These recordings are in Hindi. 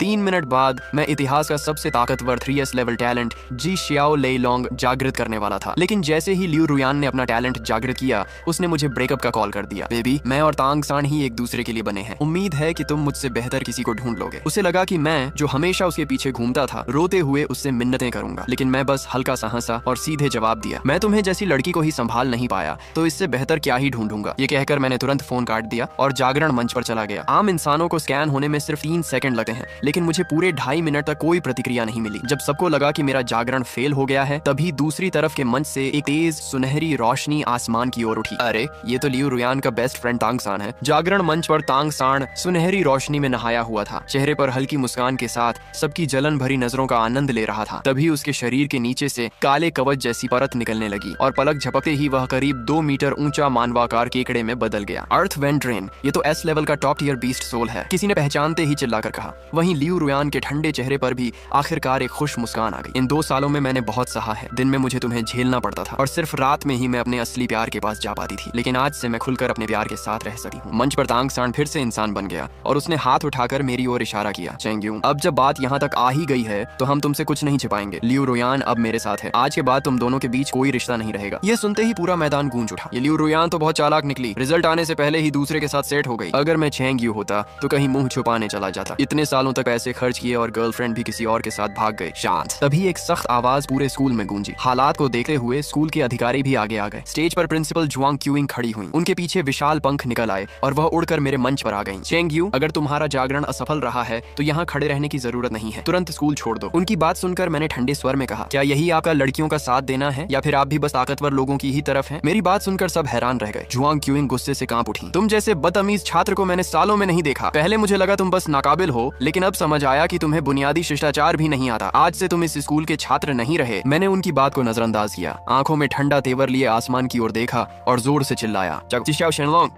3 मिनट बाद मैं इतिहास का सबसे ताकतवर 3S लेवल टैलेंट जी शियाओ लेई लोंग जागृत करने वाला था, लेकिन जैसे ही लियू रुयान ने अपना टैलेंट जागृत किया, उसने मुझे ब्रेकअप का कॉल कर दिया। बेबी, मैं और तांग सान ही एक दूसरे के लिए बने हैं। उम्मीद है कि तुम मुझसे बेहतर किसी को ढूंढ लोगे। उसे लगा कि मैं, जो हमेशा उसके पीछे घूमता था, रोते हुए उससे मिन्नतें करूंगा, लेकिन मैं बस हल्का सा हंसा और सीधे जवाब दिया, मैं तुम्हें जैसी लड़की को ही संभाल नहीं पाया, तो इससे बेहतर क्या ही ढूंढूंगा। ये कहकर मैंने तुरंत फोन काट दिया और जागरण मंच पर चला गया। आम इंसानों को स्कैन होने में सिर्फ 3 सेकंड लगते हैं, लेकिन मुझे पूरे 2.5 मिनट तक कोई प्रतिक्रिया नहीं मिली। जब सबको लगा कि मेरा जागरण फेल हो गया है, तभी दूसरी तरफ के मंच से एक तेज सुनहरी रोशनी आसमान की ओर उठी। अरे, ये तो लियू रुयान का बेस्ट फ्रेंड तांग सान है। जागरण मंच पर तांग सान सुनहरी रोशनी में नहाया हुआ था, चेहरे पर हल्की मुस्कान के साथ सबकी जलन भरी नजरों का आनंद ले रहा था। तभी उसके शरीर के नीचे से काले कवच जैसी परत निकलने लगी और पलक झपकते ही वह करीब 2 मीटर ऊंचा मानवाकार केकड़े में बदल गया। अर्थ वेंट्रेन, ये तो एस लेवल का टॉप टियर बीस्ट सोल है, किसी ने पहचानते ही चिल्लाकर कहा। वहीं लियू रुयान के ठंडे चेहरे पर भी आखिरकार एक खुश मुस्कान आ गई। इन 2 सालों में मैंने बहुत सहा है। दिन में मुझे तुम्हें झेलना पड़ता था और सिर्फ रात में ही मैं अपने असली प्यार के पास जा पाती थी, लेकिन आज से मैं खुलकर अपने प्यार के साथ रह सकती हूँ। मंच पर तांग सान फिर से इंसान बन गया और उसने हाथ उठाकर मेरी ओर इशारा किया। चेंग्यू, अब जब बात यहाँ तक आ ही गई है तो हम तुमसे कुछ नहीं छिपाएंगे। लियू रुयान अब मेरे साथ है। आज के बाद तुम दोनों के बीच कोई रिश्ता नहीं रहेगा। ये सुनते ही पूरा मैदान गूंज उठा। ये लियू रुयान तो बहुत चालाक निकली, रिजल्ट आने से पहले ही दूसरे के साथ सेट हो गई। अगर मैं चेंग्यू होता तो कहीं मुंह छुपाने चला जाता। इतने सालों तक पैसे खर्च किए और गर्लफ्रेंड भी किसी और के साथ भाग गए। शांत। तभी एक सख्त आवाज पूरे स्कूल में गूंजी। हालात को देखते हुए स्कूल के अधिकारी भी आगे आ गए। स्टेज पर प्रिंसिपल जुआंग क्यूइंग खड़ी हुई। उनके पीछे विशाल पंख निकल आए और वह उड़कर मेरे मंच पर आ गईं। चेंग्यू, अगर तुम्हारा जागरण असफल रहा है तो यहाँ खड़े रहने की जरूरत नहीं है, तुरंत स्कूल छोड़ दो। उनकी बात सुनकर मैंने ठंडे स्वर में कहा, क्या यही आपका लड़कियों का साथ देना है या फिर आप भी बस ताकतवर लोगों की ही तरफ हैं? मेरी बात सुनकर सब हैरान रह गए। जुआंग क्यूइंग गुस्से से कांप उठी। तुम जैसे बदतमीज छात्र को मैंने सालों में नहीं देखा। पहले मुझे लगा तुम बस नाकाबिल हो, लेकिन अब समझ आया कि तुम्हें बुनियादी शिष्टाचार भी नहीं आता। आज से तुम इस स्कूल के छात्र नहीं रहे। मैंने उनकी बात को नजरअंदाज किया, आंखों में ठंडा तेवर लिए आसमान की ओर देखा और जोर से चिल्लाया,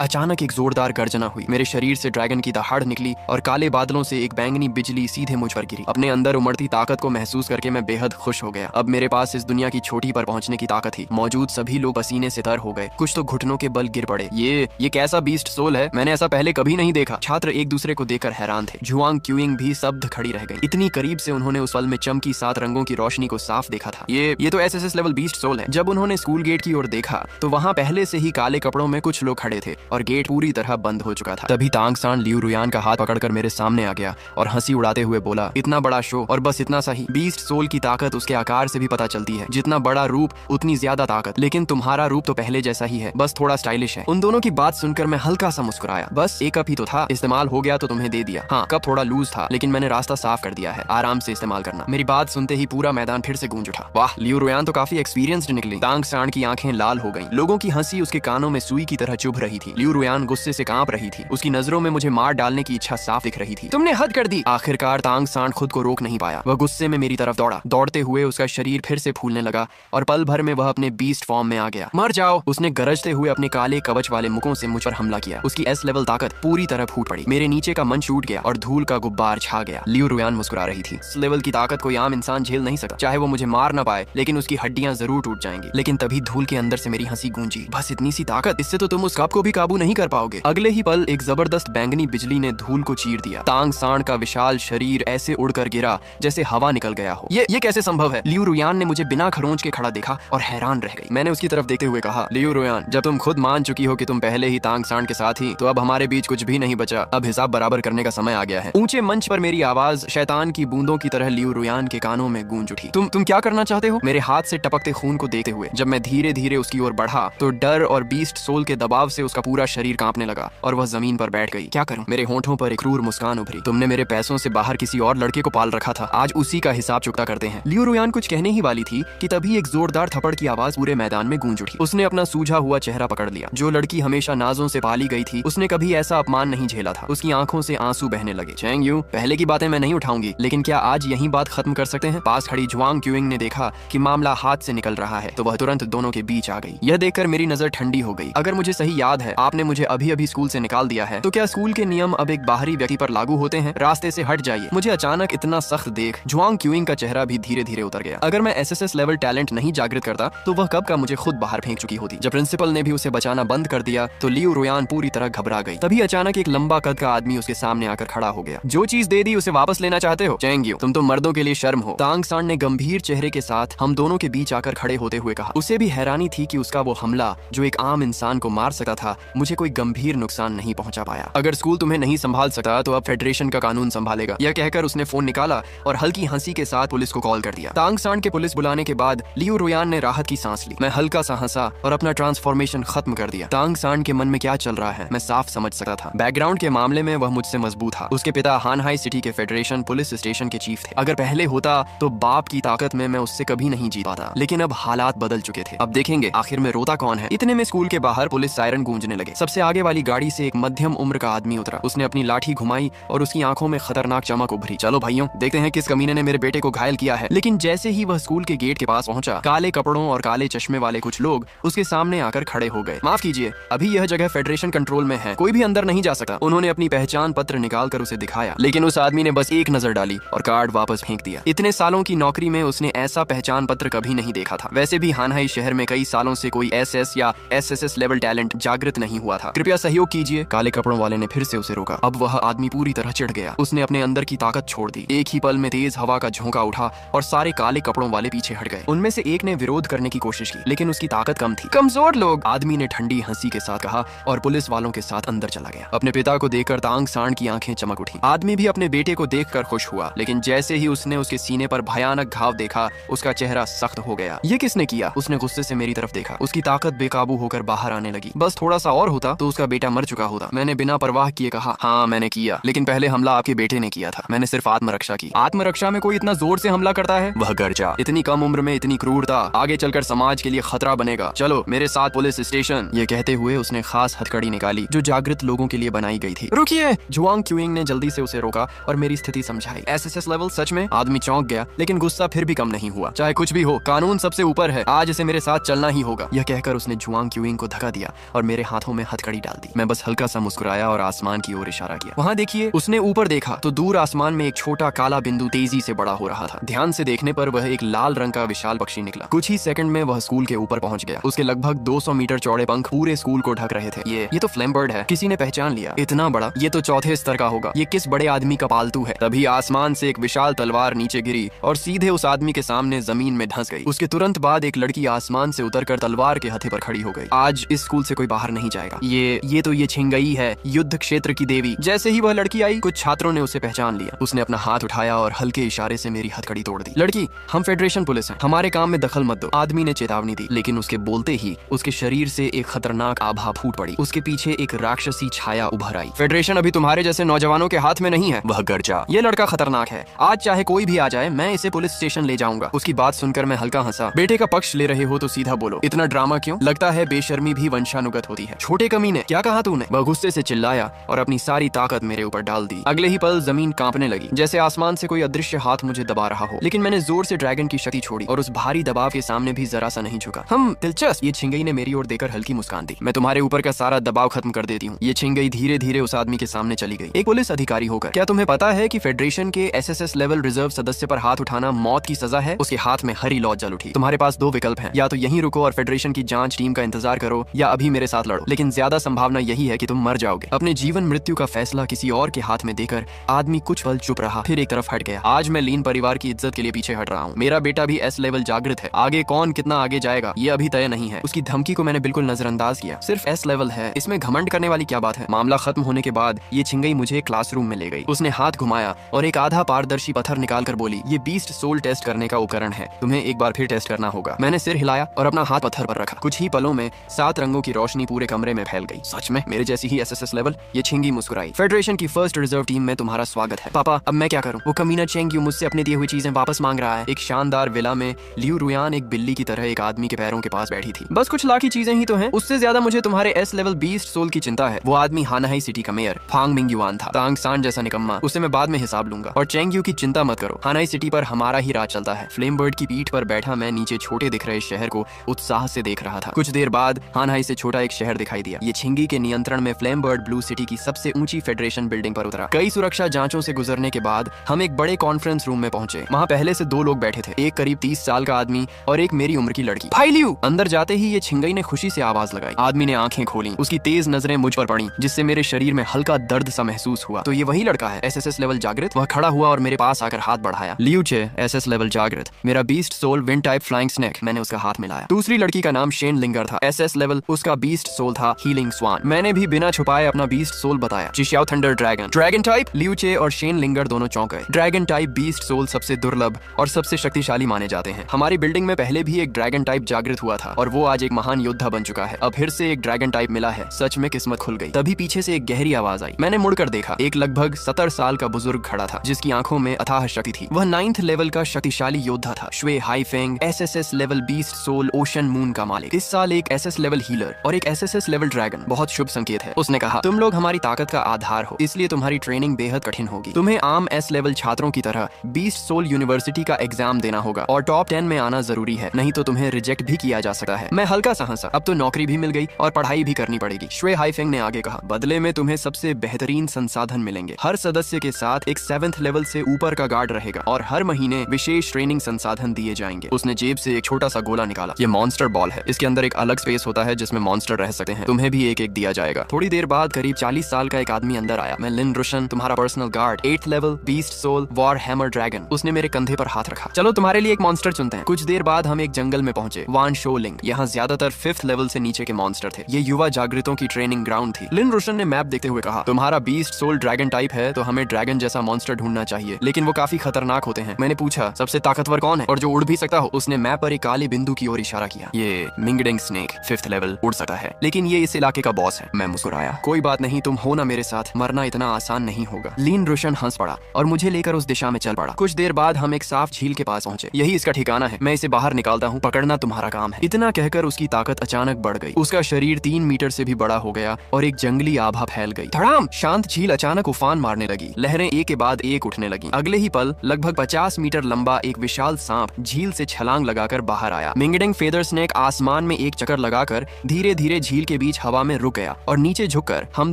अचानक एक जोरदार गर्जना हुई। मेरे शरीर से ड्रैगन की दहाड़ निकली और काले बादलों से एक बैंगनी बिजली सीधे मुझ पर गिरी। अपने अंदर उमड़ती ताकत को महसूस करके मैं बेहद खुश हो गया। अब मेरे पास इस दुनिया की छोटी पर पहुंचने की ताकत थी। मौजूद सभी लोग पसीने से तर हो गए, कुछ तो घुटनों के बल गिर पड़े। ये कैसा बीस्ट सोल है, मैंने ऐसा पहले कभी नहीं देखा। छात्र एक दूसरे को देखकर हैरान थे। जुआंग क्यूइंग भी स्तब्ध खड़ी रह गई। इतनी करीब से उन्होंने उस पल में चमकी 7 रंगों की रोशनी को साफ देखा था। ये तो एसएसएस लेवल बीस्ट सोल है। जब उन्होंने स्कूल गेट की ओर देखा तो वहाँ पहले से ही काले कपड़ों में कुछ लोग खड़े थे और गेट पूरी तरह बंद हो चुका था। तभी तांग सान लियू रुयान का हाथ पकड़कर मेरे सामने आ गया और हंसी उड़ाते हुए बोला, इतना बड़ा शो और बस इतना सा ही। बीस्ट सोल की ताकत उसके आकार से भी पता चलती है। जितना बड़ा रूप उतनी ज्यादा ताकत, लेकिन तुम्हारा रूप तो पहले जैसा ही है, बस थोड़ा स्टाइलिश है। उन दोनों की बात सुनकर मैं हल्का सा मुस्कुराया। बस एक कप ही तो था, इस्तेमाल हो गया तो तुम्हें दे दिया। हाँ, कप थोड़ा लूज था, लेकिन मैंने रास्ता साफ कर दिया है। आराम से इस्तेमाल करना। मेरी बात सुनते ही पूरा मैदान फिर से गूंज उठा। वाह, लियू रुयान तो काफी एक्सपीरियंस्ड निकली। तांग सान की आंखें लाल हो गईं। लोगों की हंसी उसके कानों में सुई की तरह चुभ रही थी। लियू रुयान गुस्से से कांप रही थी। उसकी नजरों में मुझे मार डालने की इच्छा साफ दिख रही थी। तुमने हद कर दी। आखिरकार तांग सान खुद को रोक नहीं पाया। वह गुस्से में मेरी तरफ दौड़ा। दौड़ते हुए उसका शरीर फिर से फूलने लगा और पल भर में वह अपने बीस्ट फॉर्म में आ गया। मर जाओ, उसने गरजते हुए अपने काले कवच वाले मुखों से मुझ पर हमला किया। उसकी एस लेवल ताकत पूरी तरह फूट पड़ी। मेरे नीचे का मंच टूट गया और धूल का गुब्बार छा गया। लियू रुयान मुस्कुरा रही थी। इस लेवल की ताकत कोई आम इंसान झेल नहीं सकता। चाहे वो मुझे मार ना पाए, लेकिन उसकी हड्डियां जरूर टूट जाएंगी। लेकिन तभी धूल के अंदर से मेरी हंसी गूंजी। बस इतनी सी ताकत, इससे तो तुम उस कप को भी काबू नहीं कर पाओगे। अगले ही पल एक जबरदस्त बैंगनी बिजली ने धूल को चीर दिया। तांग सान का विशाल शरीर ऐसे उड़कर गिरा जैसे हवा निकल गया हो। ये कैसे संभव है? लियू रुयान ने मुझे बिना खरोंच के खड़ा देखा और हैरान रह गई। मैंने उसकी तरफ देखते हुए कहा, लियू रुयान, जब तुम खुद मान चुकी हो कि तुम पहले ही तांग सान के साथ ही, तो अब हमारे बीच कुछ भी नहीं बचा। अब हिसाब बराबर करने का समय आ गया है। ऊंचे मंच पर मेरी आवाज शैतान की बूंदों की तरह लियू रुयान के कानों में गूंज उठी। तुम क्या करना चाहते हो? मेरे हाथ से टपकते खून को देखते हुए जब मैं धीरे धीरे उसकी ओर बढ़ा तो डर और बीस्ट सोल के दबाव से उसका पूरा शरीर कांपने लगा और वह जमीन पर बैठ गई। क्या करूं? मेरे होंठों पर एक क्रूर मुस्कान उभरी। तुमने मेरे पैसों से बाहर किसी और लड़के को पाल रखा था, आज उसी का हिसाब चुकता करते हैं। लियू रुयान कुछ कहने ही वाली थी कि तभी एक जोरदार थप्पड़ की आवाज पूरे मैदान में गूंज उठी। उसने अपना सूझा हुआ चेहरा पकड़ लिया। जो लड़की हमेशा नाजों से पाली गई थी, उसने कभी ऐसा अपमान नहीं झेला था। उसकी आंखों से आंसू बहने लगे। चेंग्यू, पहले की बातें मैं नहीं उठाऊंगी, लेकिन क्या आज यही बात खत्म कर सकते हैं? पास खड़ी जुआंग क्यूइंग ने देखा कि मामला हाथ से निकल रहा है तो वह तुरंत दोनों के बीच आ गई। यह देखकर मेरी नजर ठंडी हो गई। अगर मुझे सही याद है, आपने मुझे अभी अभी स्कूल से निकाल दिया है, तो क्या स्कूल के नियम अब एक बाहरी व्यक्ति पर लागू होते हैं? रास्ते से हट जाइए। मुझे अचानक इतना सख्त देख जुआंग क्यूइंग का चेहरा भी धीरे धीरे उतर गया। अगर मैं एसएसएस लेवल टैलेंट नहीं जागृत करता तो वह कब का मुझे खुद बाहर फेंक चुकी होती। जब प्रिंसिपल ने भी उसे बचाना बंद कर दिया तो लियू रुयान पूरी तरह घबरा गई। तभी अचानक एक लंबा कद का आदमी उसके सामने आकर खड़ा हो गया। जो चीज दे दी, उसे वापस लेना चाहते हो? चेंग यू, तुम तो मर्दों के लिए शर्म हो। तांग सान ने गंभीर चेहरे के साथ हम दोनों के बीच आकर खड़े होते हुए कहा। उसे भी हैरानी थी कि उसका वो हमला जो एक आम इंसान को मार सकता था, मुझे कोई गंभीर नुकसान नहीं पहुंचा पाया। अगर स्कूल तुम्हें नहीं संभाल सकता तो अब फेडरेशन का कानून संभालेगा। यह कहकर उसने फोन निकाला और हल्की हंसी के साथ पुलिस को कॉल कर दिया। तांग सान के पुलिस बुलाने के बाद लियू रुयान ने राहत की सांस ली। मैं हल्का सा हंसा और अपना ट्रांसफॉर्मेशन खत्म कर दिया। तांग सान के मन में क्या चल रहा है मैं साफ समझ सकता था। बैकग्राउंड के मामले में वह मुझसे मजबूत था। उसके पिता हानहाई सिटी के फेडरेशन पुलिस स्टेशन के चीफ थे। अगर पहले होता तो बाप की ताकत में मैं उससे कभी नहीं जीत पाता, लेकिन अब हालात बदल चुके थे। अब देखेंगे आखिर में रोता कौन है। इतने में स्कूल के बाहर पुलिस सायरन गूंजने लगे। सबसे आगे वाली गाड़ी से एक मध्यम उम्र का आदमी उतरा। उसने अपनी लाठी घुमाई और उसकी आंखों में खतरनाक चमक उभरी। चलो भाइयों, देखते हैं किस कमीने ने मेरे बेटे को घायल किया है। लेकिन जैसे ही वह स्कूल के गेट के पास पहुंचा, काले कपड़ों और काले चश्मे वाले कुछ लोग उसके सामने आकर खड़े हो गए। माफ कीजिए, अभी यह जगह फेडरेशन कंट्रोल में है, कोई भी अंदर नहीं जा सकता। उन्होंने अपनी पहचान पत्र निकालकर उसे दिखाया, लेकिन उस आदमी ने बस एक नजर डाली और कार्ड वापस फेंक दिया। इतने सालों की नौकरी में उसने ऐसा पहचान पत्र कभी नहीं देखा था। वैसे भी हानहाई शहर में कई सालों से कोई SS या SSS लेवल टैलेंट जागृत नहीं हुआ था। कृपया सहयोग कीजिए। काले कपड़ों वाले ने फिर से उसे रोका। अब वह आदमी पूरी तरह चिढ़ गया। उसने अपने अंदर की ताकत छोड़ दी। एक ही पल में तेज हवा का झोंका उठा और सारे काले कपड़ों वाले पीछे हट गए। उनमें से एक ने विरोध करने की कोशिश की, लेकिन उसकी ताकत कम थी। कमजोर लोग, आदमी ने ठंडी हंसी के साथ कहा और पुलिस वालों के साथ अंदर चला गया। अपने पिता को देखकर तांग सान की आंखें चमक उठी। आदमी भी अपने बेटे को देखकर खुश हुआ, लेकिन जैसे ही उसने उसके सीने पर भयानक घाव देखा, उसका चेहरा सख्त हो गया। ये किसने किया? उसने गुस्से से मेरी तरफ देखा। उसकी ताकत बेकाबू होकर बाहर आने लगी। बस थोड़ा सा और होता तो उसका बेटा मर चुका होता। मैंने बिना परवाह किए कहा, हाँ मैंने किया, लेकिन पहले हमला आपके बेटे ने किया था। मैंने सिर्फ आत्मरक्षा की। आत्मरक्षा में कोई इतना जोर से हमला करता है? वह गर्जा। इतनी कम उम्र में इतनी क्रूरता आगे चलकर समाज के लिए खतरा बनेगा। चलो मेरे साथ पुलिस स्टेशन। ये कहते हुए उसने खास हथकड़ी निकाली जो जागृत लोगों के लिए बनाई गई थी। रुकिए! जुआंग क्यूइंग ने जल्दी से उसे रोका और मेरी स्थिति समझाई। SSS लेवल सच में? आदमी चौंक गया, लेकिन गुस्सा फिर भी कम नहीं हुआ। चाहे कुछ भी हो, कानून सबसे ऊपर है। आज इसे मेरे साथ चलना ही होगा। यह कहकर उसने जुआंग क्यूइंग को धक्का दिया और मेरे हाथों में हथकड़ी डाल दी। मैं बस हल्का सा मुस्कुराया और आसमान की ओर इशारा किया। वहाँ देखिए। उसने ऊपर देखा तो दूर आसमान में एक छोटा काला बिंदु तेजी से बड़ा हो रहा था। ध्यान से देखने पर वह एक लाल रंग का विशाल पक्षी निकला। कुछ ही सेकंड में वह स्कूल के ऊपर पहुंच गया। उसके लगभग 200 मीटर चौड़े पंख पूरे स्कूल को ढक रहे थे। ये तो फ्लेम बर्ड है। किसी ने पहचान लिया। इतना बड़ा? ये तो चौथे स्तर का होगा। ये किस बड़े आदमी का पालतू है? तभी आसमान से एक विशाल तलवार नीचे गिरी और सीधे उस आदमी के सामने जमीन में धंस गई। उसके तुरंत बाद एक लड़की आसमान से उतरकर तलवार के हथे पर खड़ी हो गई। आज इस स्कूल से कोई बाहर नहीं जाएगा। ये छिंगई है, युद्ध क्षेत्र की देवी। जैसे ही वह लड़की आई, कुछ छात्रों ने उसे पहचान लिया। उसने अपना हाथ उठाया और हल्के इशारे से मेरी हथकड़ी तोड़ दी। लड़की, हम फेडरेशन पुलिस हैं, हमारे काम में दखल मत दो। आदमी ने चेतावनी दी, लेकिन उसके बोलते ही उसके शरीर से एक खतरनाक आभा फूट पड़ी। उसके पीछे एक राक्षसी छाया उभर आई। फेडरेशन अभी तुम्हारे जैसे नौजवानों के हाथ में नहीं है। वह गर्जा। ये लड़का खतरनाक है। आज चाहे कोई भी आ जाए, मैं इसे पुलिस स्टेशन ले जाऊंगा। उसकी बात सुनकर मैं हल्का हंसा। बेटे का पक्ष ले रहे हो तो सीधा बोलो, इतना ड्रामा क्यों? लगता है बेशर्मी भी वंशानुगत होती है। छोटे कमीने, क्या कहा तूने? वह गुस्से से चिल्लाया और अपनी सारी ताकत मेरे ऊपर डाल दी। अगले ही पल जमीन कांपने लगी, जैसे आसमान से कोई अदृश्य हाथ मुझे दबा रहा हो। लेकिन मैंने जोर से ड्रैगन की शक्ति छोड़ी और उस भारी दबाव के सामने भी जरा सा नहीं झुका। हम दिलचस्प। ये छिंगई ने मेरी ओर देखकर हल्की मुस्कान दी। मैं तुम्हारे ऊपर का सारा दबाव खत्म कर देती हूँ। ये छिंगई धीरे धीरे उस आदमी के सामने चली गई, एक पुलिस अधिकारी होकर। क्या तुम्हें पता है कि फेडरेशन के SSS लेवल रिजर्व सदस्य पर हाथ उठाना मौत की सजा है? उसके हाथ में हरी लौ जल उठी। तुम्हारे पास दो विकल्प हैं, या तो यहीं रुको और फेडरेशन की जांच टीम का इंतजार करो, या अभी मेरे साथ लड़ो। लेकिन ज्यादा संभावना यही है कि तुम मर जाओगे। अपने जीवन मृत्यु का फैसला किसी और के हाथ में देकर आदमी कुछ पल चुप रहा, फिर एक तरफ हट गया। आज मैं लीन परिवार की इज्जत के लिए पीछे हट रहा हूँ। मेरा बेटा भी S लेवल जागृत है। आगे कौन कितना आगे जाएगा ये अभी तय नहीं है। उसकी धमकी को मैंने बिल्कुल नजरअंदाज किया। सिर्फ S लेवल है, इसमें घमंड करने वाली क्या बात है? मामला खत्म होने के बाद ये छिंगई मुझे क्लासरूम में ले गई। उसने हाथ घुमाया और एक आधा पारदर्शी पत्थर निकालकर बोली, ये बीस्ट सोल टेस्ट करने का उपकरण है, तुम्हें एक बार फिर टेस्ट करना होगा। मैंने सिर हिलाया और अपना हाथ पत्थर पर रखा। कुछ ही पलों में 7 रंगों की रोशनी पूरे कमरे में फैल गई। सच में मेरे जैसी ही SSS लेवल? ये छिंगी मुस्कुराई। फेडरेशन की फर्स्ट रिजर्व टीम में तुम्हारा स्वागत है। पापा, अब मैं क्या करूं? वो कमीना चेंग यू मुझसे अपनी दी हुई चीजें वापस मांग रहा है। एक शानदार विला में लियू रुयान एक बिल्ली की तरह एक आदमी के पैरों के पास बैठी थी। बस कुछ लाखी चीजें ही तो हैं, उससे ज्यादा मुझे तुम्हारे S लेवल बीस्ट सोल की चिंता है। वो आदमी हानहाई सिटी का मेयर फांग मिंग युआन था। तांग सान जैसा निकम्मा, उससे मैं बाद में हिसाब लूंगा। और चेंग यू की चिंता मत करो, हानहाई सिटी पर हमारा ही राज चलता है। फ्लेम बर्ड की पीठ पर बैठा मैं नीचे छोटे दिख रहे शहर को उत्साह से देख रहा था। कुछ देर बाद हानहाई से छोटा एक शहर दिखाई दिया। ये छिंगी के नियंत्रण में फ्लेम बर्ड ब्लू सिटी की सबसे ऊंची फेडरेशन बिल्डिंग पर उतरा। कई सुरक्षा जांचों से गुजरने के बाद हम एक बड़े कॉन्फ्रेंस रूम में पहुंचे। वहाँ पहले से 2 लोग बैठे थे, एक करीब 30 साल का आदमी और एक मेरी उम्र की लड़की। भाई लियू! अंदर जाते ही ये छिंगई ने खुशी से आवाज लगाई। आदमी ने आंखें खोली, उसकी तेज नजरें मुझ पर पड़ी, जिससे मेरे शरीर में हल्का दर्द सा महसूस हुआ। तो ये वही लड़का है एसएसएस लेवल जागृत। वह खड़ा हुआ और मेरे पास आकर हाथ बढ़ाया। लियू चे, एसएस लेवल जागृत। मेरा beast soul wind type flying snake. मैंने उसका हाथ मिलाया। दूसरी लड़की का नाम शेन लिंगर था, एसएस लेवल। उसका बीस्ट सोल था हीलिंग स्वान। मैंने भी बिना छुपाए अपना बीस्ट सोल बताया, जिशियाओ thunder dragon. Dragon type. Liu Che और शेन लिंगर दोनों चौंक गए। ड्रैगन टाइप बीस्ट सोल सबसे दुर्लभ और सबसे शक्तिशाली माने जाते हैं। हमारी बिल्डिंग में पहले भी एक ड्रैगन टाइप जागृत हुआ था और वो आज एक महान योद्धा बन चुका है। अब फिर से एक ड्रैगन टाइप मिला है। सच में किस्मत खुल गई। तभी पीछे से एक गहरी आवाज आई। मैंने मुड़कर देखा। एक लगभग 70 साल का बुजुर्ग खड़ा था, जिसकी आंखों में अथाह शक्ति थी। वह 9th लेवल का शक्तिशाली योद्धा था, Xue Haifeng, SSS level beast soul ocean moon का मालिक। इस साल एक एसएस लेवल हीलर और एक एसएसएस लेवल ड्रैगन बहुत शुभ संकेत है। उसने कहा, तुम लोग हमारी ताकत का आधार हो, इसलिए तुम्हारी ट्रेनिंग बेहद कठिन होगी। तुम्हें आम एस लेवल छात्रों की तरह बीस्ट सोल यूनिवर्सिटी का एग्जाम देना होगा और टॉप 10 में आना जरूरी है, नहीं तो तुम्हें रिजेक्ट भी किया जा सकता है। मैं हल्का सा हंसा। अब तो नौकरी भी मिल गई और पढ़ाई भी करनी पड़ेगी। श्वे हाईफेंग ने आगे कहा, बदले में तुम्हें सबसे बेहतरीन संसाधन मिलेंगे। हर सदस्य के साथ एक 7th लेवल से ऊपर का गार्ड रहेगा और हर महीने विशेष ट्रेनिंग संसाधन दिए जाएंगे। उसने जेब से एक छोटा सा गोला निकाला। ये मॉन्स्टर बॉल है। इसके अंदर एक अलग स्पेस होता है जिसमें मॉन्स्टर रह सकते हैं। तुम्हें भी एक एक दिया जाएगा। थोड़ी देर बाद करीब 40 साल का एक आदमी अंदर आया। मैं लिन रुशन, तुम्हारा personal guard, 8th level beast soul war hammer dragon. उसने मेरे कंधे पर हाथ रखा। चलो तुम्हारे लिए एक मॉन्स्टर चुनते हैं। कुछ देर बाद हम एक जंगल में पहुंचे, वान शो लिंग। यहाँ ज्यादातर 5th लेवल से नीचे के मॉन्स्टर थे। ये युवा जागृतों की ट्रेनिंग ग्राउंड थी। लिन रुशन ने मैप देखते हुए कहा, तुम्हारा बीस्ट सोल ड्रैगन टाइप है तो हमें ड्रैगन जैसा मॉन्स्टर ढूंढना चाहिए, लेकिन वो काफी खतरनाक होते हैं। मैंने पूछा, सबसे ताकतवर कौन है और जो उड़ भी सकता हो? उसने मैप पर एक काले बिंदु की ओर इशारा किया। ये मिंगडिंग स्नेक 5th लेवल उड़ सकता है, लेकिन ये इस इलाके का बॉस है। मैं मुस्कुराया। कोई बात नहीं, तुम हो ना मेरे साथ, मरना इतना आसान नहीं होगा। लिन रुशन हंस पड़ा और मुझे लेकर उस दिशा में चल पड़ा। कुछ देर बाद हम एक साफ झील के पास पहुंचे। यही इसका ठिकाना है। मैं इसे बाहर निकालता हूँ, पकड़ना तुम्हारा काम है। इतना कहकर उसकी ताकत अचानक बढ़ गई। उसका शरीर 3 मीटर से भी बड़ा हो गया और एक जंगली आभा फैल गई। धड़ाम! शांत झील अचानक उफान मारने लगी। लहरें एक के बाद एक उठने लगी। अगले ही पल लगभग 50 मीटर लंबा एक विशाल सांप झील से छलांग लगाकर बाहर आया। मिंगडिंग फेदर स्नेक आसमान में एक चक्कर लगाकर धीरे धीरे झील के बीच हवा में रुक गया और नीचे झुककर हम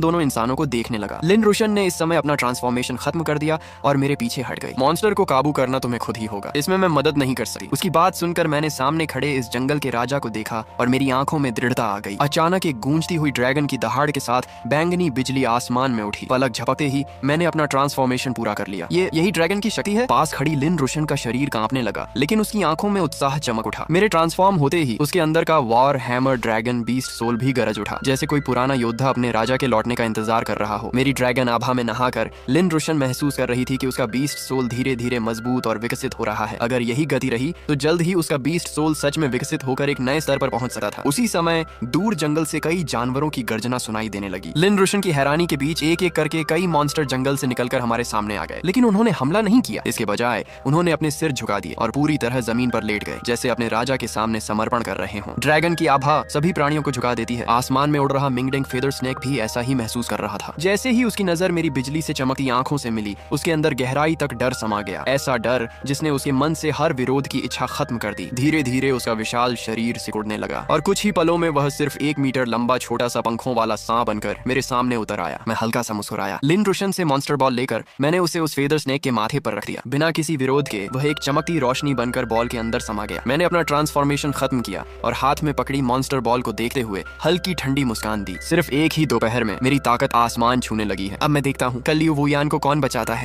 दोनों इंसानों को देखने लगा। लिन रुशन ने इस समय अपना ट्रांसफॉर्मेशन खत्म कर दिया और मेरे पीछे हट गई। मॉन्स्टर को काबू करना तुम्हें खुद ही होगा, इसमें मैं मदद नहीं कर सकती। उसकी बात सुनकर मैंने सामने खड़े इस जंगल के राजा को देखा और मेरी आंखों में दृढ़ता आ गई। अचानक एक गूंजती हुई ड्रैगन की दहाड़ के साथ बैंगनी बिजली आसमान में उठी। पलक झपकते ही मैंने अपना ट्रांसफॉर्मेशन पूरा कर लिया। यही ड्रैगन की शक्ति है। पास खड़ी लिन रुशन का शरीर कांपने लगा, लेकिन उसकी आंखों में उत्साह चमक उठा। मेरे ट्रांसफॉर्म होते ही उसके अंदर का war hammer dragon beast soul भी गरज उठा, जैसे कोई पुराना योद्धा अपने राजा के लौटने का इंतजार कर रहा हो। मेरी ड्रैगन आभा में नहाकर लिन रुशन महसूस कर रही थी कि उसका बीस्ट सोल धीरे धीरे मजबूत और विकसित हो रहा है। अगर यही गति रही तो जल्द ही उसका बीस्ट सोल सच में विकसित होकर एक नए स्तर पर पहुंच सकता था। उसी समय दूर जंगल से कई जानवरों की गर्जना सुनाई देने लगी। लिन रुशन की हैरानी के बीच एक एक करके कई मॉन्स्टर जंगल से निकलकर हमारे सामने आ गए, लेकिन उन्होंने हमला नहीं किया। इसके बजाय उन्होंने अपने सिर झुका दिए और पूरी तरह जमीन पर लेट गए, जैसे अपने राजा के सामने समर्पण कर रहे हों। ड्रैगन की आभा सभी प्राणियों को झुका देती है। आसमान में उड़ रहा मिंगडिंग फेदर स्नेक भी ऐसा ही महसूस कर रहा था। जैसे ही उसकी नजर मेरी बिजली से चमकती आंखों से मिली, उसके अंदर गहराई तक डर समा गया। ऐसा डर जिसने उसके मन से हर विरोध की इच्छा खत्म कर दी। धीरे धीरे उसका विशाल शरीर सिकुड़ने लगा और कुछ ही पलों में वह सिर्फ 1 मीटर लंबा छोटा सा पंखों वाला सांप बनकर मेरे सामने उतर आया। मैं हल्का सा मुस्कुराया। लिन रुशन से मॉन्स्टर बॉल लेकर मैंने उसे उस फेदर स्नेक के माथे पर रख दिया। बिना किसी विरोध के वह एक चमकती रोशनी बनकर बॉल के अंदर समा गया। मैंने अपना ट्रांसफॉर्मेशन खत्म किया और हाथ में पकड़ी मॉन्स्टर बॉल को देखते हुए हल्की ठंडी मुस्कान दी। सिर्फ एक ही दोपहर में मेरी ताकत आसमान छूने लगी है। अब मैं देखता हूँ कल लियू वुयान को कौन बचाता है।